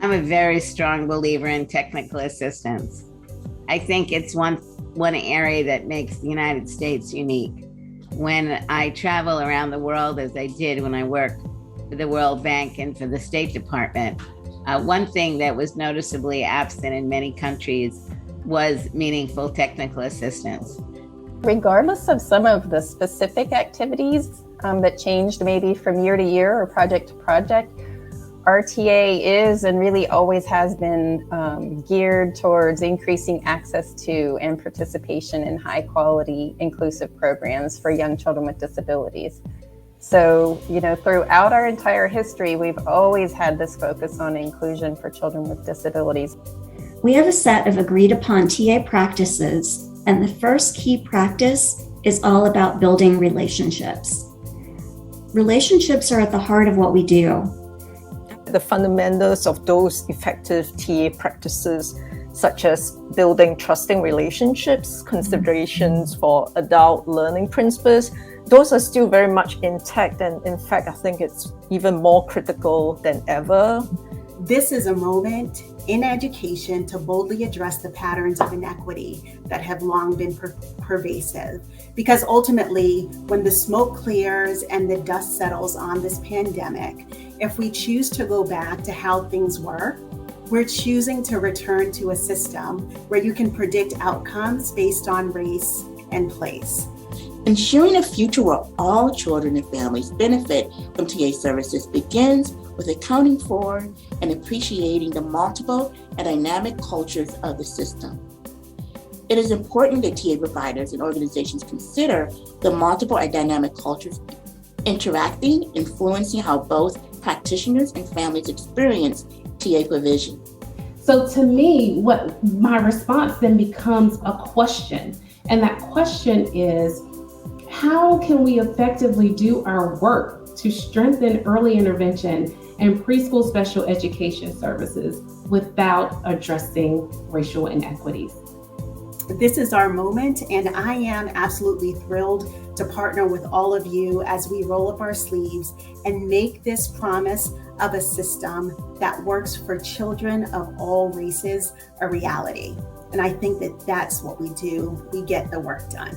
I'm a very strong believer in technical assistance. I think it's one area that makes the United States unique. When I travel around the world, as I did when I worked for the World Bank and for the State Department, one thing that was noticeably absent in many countries was meaningful technical assistance. Regardless of some of the specific activities that changed maybe from year to year or project to project, RTA is and really always has been geared towards increasing access to and participation in high quality inclusive programs for young children with disabilities. So, throughout our entire history, we've always had this focus on inclusion for children with disabilities. We have a set of agreed upon TA practices, and the first key practice is all about building relationships. Relationships are at the heart of what we do. The fundamentals of those effective TA practices, such as building trusting relationships, considerations for adult learning principles, those are still very much intact. And in fact, I think it's even more critical than ever. This is a moment in education to boldly address the patterns of inequity that have long been pervasive. Because ultimately, when the smoke clears and the dust settles on this pandemic, if we choose to go back to how things were, we're choosing to return to a system where you can predict outcomes based on race and place. Ensuring a future where all children and families benefit from TA services begins with accounting for and appreciating the multiple and dynamic cultures of the system. It is important that TA providers and organizations consider the multiple and dynamic cultures interacting, influencing how both practitioners and families experience TA provision. So to me, what my response then becomes a question. And that question is, how can we effectively do our work to strengthen early intervention and preschool special education services without addressing racial inequities? This is our moment, and I am absolutely thrilled to partner with all of you as we roll up our sleeves and make this promise of a system that works for children of all races a reality. And I think that that's what we do. We get the work done.